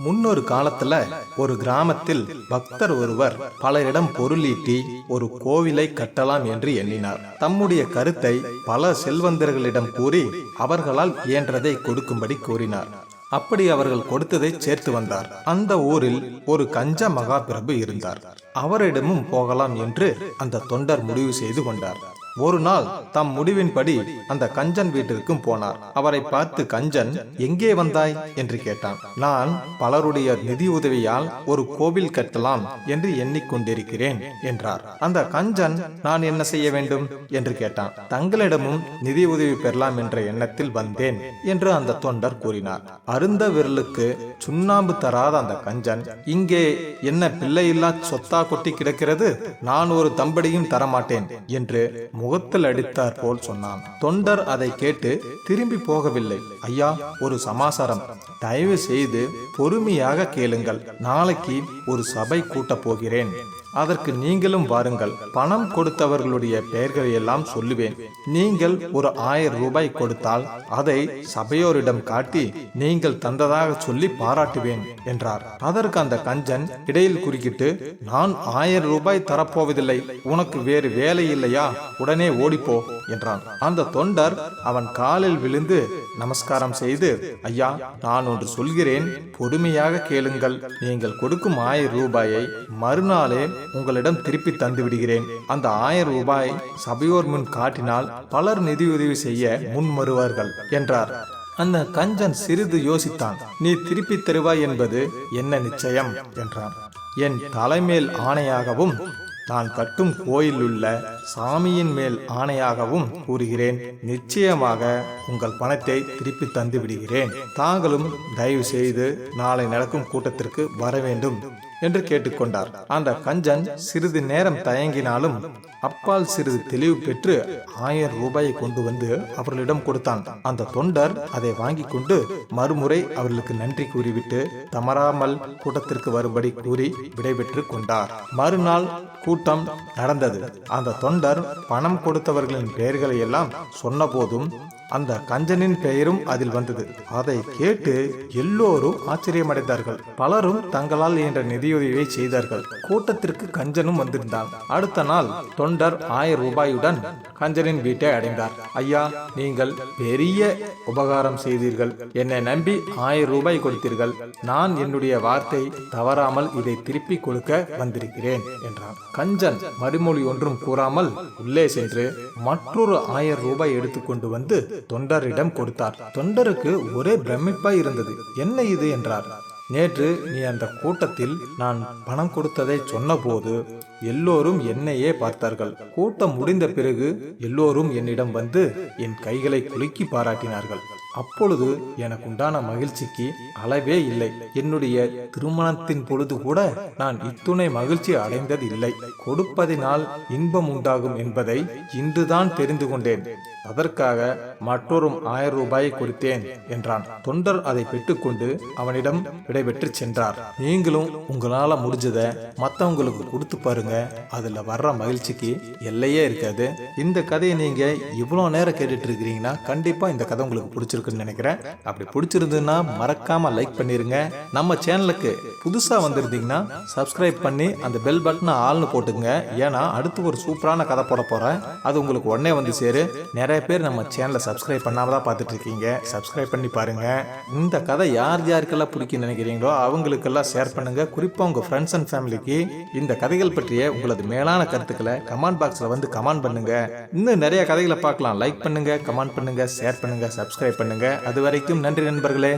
முன்னொரு காலத்துல ஒரு கிராமத்தில் பக்தர் ஒருவர் பலரிடம் பொருளீட்டி ஒரு கோவிலை கட்டலாம் என்று எண்ணினார். தம்முடைய கருத்தை பல செல்வந்தர்களிடம் கூறி அவர்களால் இயன்றதை கொடுக்கும்படி கூறினார். அப்படி அவர்கள் கொடுத்ததை சேர்த்து வந்தார். அந்த ஊரில் ஒரு கஞ்ச மகாபிரபு இருந்தார். அவரிடமும் போகலாம் என்று அந்த தொண்டர் முடிவு செய்து கொண்டார். ஒரு நாள் தம் முடிவின்படி அந்த கஞ்சன் வீட்டிற்கும் போனார். அவரை பார்த்து கஞ்சன், எங்கே வந்தாய் என்று கேட்டான். நான் பலருடைய நிதி உதவியால் ஒரு கோவில் கட்டலாம் என்று எண்ணிக்கொண்டிருக்கிறேன் என்றார். அந்த கஞ்சன், நான் என்ன செய்ய வேண்டும் என்று கேட்டான். தங்களிடமும் நிதி உதவி பெறலாம் என்ற எண்ணத்தில் வந்தேன் என்று அந்த தொண்டர் கூறினார். அருந்த விரலுக்கு சுண்ணாம்பு தராத அந்த கஞ்சன், இங்கே என்ன பிள்ளையில்லா சொத்தா கொட்டி கிடக்கிறது, நான் ஒரு தம்படியும் தரமாட்டேன் என்று முகத்தில் அடித்தார் போல் சொன்னான். தொண்டர் அதை கேட்டு திரும்பி போகவில்லை. ஐயா, ஒரு சமாசாரம், தயவு செய்து பொறுமையாக கேளுங்கள். நாளைக்கு ஒரு சபை கூட்டப் போகிறேன். அதற்கு நீங்களும் வாருங்கள். பணம் கொடுத்தவர்களுடைய பெயர்களை எல்லாம் சொல்லுவேன். நீங்கள் ஒரு 1000 ரூபாய் கொடுத்தால் அதை சபையோரிடம் காட்டி நீங்கள் தந்ததாக சொல்லி பாராட்டுவேன் என்றார். அதற்கு அந்த கஞ்சன் இடையில் குறுக்கிட்டு, நான் 1000 ரூபாய் தரப்போவதில்லை. உனக்கு வேறு வேலை இல்லையா? உடனே ஓடிப்போ என்றான். அந்த தொண்டர் அவன் காலில் விழுந்து நமஸ்காரம் செய்து, ஐயா, நான் ஒன்று சொல்கிறேன், பொறுமையாக கேளுங்கள். நீங்கள் கொடுக்கும் 1000 ரூபாயை மறுநாளே உங்களிடம் திருப்பி தந்து விடுகிறேன். அந்த 1000 ரூபாய் சபையோர் முன் காட்டினால் பலர் நிதியுதவி செய்ய முன் வருவார்கள் என்றார். அந்த கஞ்சன் சிறிது யோசித்தான். நீ திருப்பி தருவாய் என்பது என்ன நிச்சயம் என்றான். என் தலைமேல் ஆணையாகவும் நான் கட்டும் கோயில் உள்ள சாமியின் மேல் ஆணையாகவும் கூறுகிறேன், நிச்சயமாக உங்கள் பணத்தை திருப்பி தந்து விடுகிறேன். தாங்களும் தயவு செய்து நாளை நடக்கும் கூட்டத்திற்கு வர வேண்டும் என்று கேட்டுக்கொண்டார். அந்த கஞ்சன் சிறிது நேரம் தயங்கினாலும் அப்பால் சிறிது தெளிவு பெற்று 1000 ரூபாயை கொண்டு வந்து அவர்களிடம் கொடுத்தான். அந்த தொண்டர் அதை வாங்கி கொண்டு மறுமுறை அவர்களுக்கு நன்றி கூறிவிட்டு தமராமல் கூட்டத்திற்கு வரும்படி கூறி விடைபெற்று கொண்டார். மறுநாள் கூட்டம் நடந்தது. அந்த தொண்டர் பணம் கொடுத்தவர்களின் பெயர்களை எல்லாம் சொன்ன போதும் அந்த கஞ்சனின் பெயரும் அதில் வந்தது. அதை கேட்டு எல்லோரும் ஆச்சரியமடைந்தார்கள். பலரும் தங்களால் என்ற நிதியுதவியை செய்தார்கள். கூட்டத்திற்கு கஞ்சனும் வந்திருந்தான். அடுத்த நாள் தொண்டர் 1000 ரூபாயுடன் கஞ்சனின் வீட்டை அடைந்தார். ஐயா, நீங்கள் பெரிய உபகாரம் செய்தீர்கள். என்னை நம்பி 1000 ரூபாய் கொடுத்தீர்கள். நான் என்னுடைய வார்த்தை தவறாமல் இதை திருப்பி கொடுக்க வந்திருக்கிறேன் என்றான். கஞ்சன் மறுமொழி ஒன்றும் கூறாமல் உள்ளே சென்று மற்றொரு 1000 ரூபாய் எடுத்துக்கொண்டு வந்து தொண்டரிடம் கொடுத்தார். தொண்டருக்கு ஒரே பிரமிப்பாய் இருந்தது. என்ன இது என்றார். நேற்று நீ அந்த கூட்டத்தில் நான் பணம் கொடுத்ததை சொன்ன போது எல்லோரும் என்னையே பார்த்தார்கள். கூட்டம் முடிந்த பிறகு எல்லோரும் என்னிடம் வந்து என் கைகளை குலுக்கி பாராட்டினார்கள். அப்பொழுது எனக்கு உண்டான மகிழ்ச்சிக்கு அளவே இல்லை. என்னுடைய திருமணத்தின் பொழுது கூட நான் இத்துணை மகிழ்ச்சி அடைந்தது இல்லை. கொடுப்பதினால் இன்பம் உண்டாகும் என்பதை இன்றுதான் தெரிந்து கொண்டேன். அதற்காக மற்றொரு 1000 ரூபாயை கொடுத்தேன் என்றான். தொண்டர் அதை பெற்றுக்கொண்டு அவனிடம் விடைபெற்று சென்றார். நீங்களும் உங்களால முடிஞ்சதை மற்றவங்களுக்கு கொடுத்து பாருங்க. அதுல வர்ற மகிழ்ச்சிக்கு எல்லையே இருக்காது. இந்த கதையை நீங்க இவ்வளவு நேரம் கேட்டுட்டு இருக்கிறீங்கன்னா கண்டிப்பா இந்த கதை உங்களுக்கு பிடிச்சிருக்குன்னு நினைக்கிறேன். அப்படி பிடிச்சிருந்ததுன்னா மறக்காம லைக் பண்ணிருங்க. நம்ம சேனலுக்கு புதுசா வந்திருந்தீங்கன்னா சப்ஸ்கிரைப் பண்ணி அந்த பெல் பட்டனை ஆல்னு போட்டுங்க. ஏன்னா அடுத்து ஒரு சூப்பரான கதை போட போறேன். அது உங்களுக்கு உடனே வந்து சேரு. நிறைய பேர் நம்ம சேனலை சப்ஸ்கிரைப் பண்ணாம தான் பார்த்துட்டு இருக்கீங்க. சப்ஸ்கிரைப் பண்ணி பாருங்க. இந்த கதை யாருக்கெல்லாம் பிடிக்கும்னு நினைக்கிறீங்களோ அவங்களுக்கெல்லாம் ஷேர் பண்ணுங்க. குறிப்பா உங்க ஃப்ரெண்ட்ஸ் அண்ட் ஃபேமிலிக்கு இந்த கதைகள் பற்றிய உங்களது மேலான கருத்துக்களை கமெண்ட் பாக்ஸ்ல வந்து கமெண்ட் பண்ணுங்க. இன்னும் நிறைய கதைகளை பார்க்கலாம். லைக் பண்ணுங்க, கமெண்ட் பண்ணுங்க, ஷேர் பண்ணுங்க, சப்ஸ்கிரைப் பண்ணுங்க. அது வரைக்கும் நன்றி நண்பர்களே.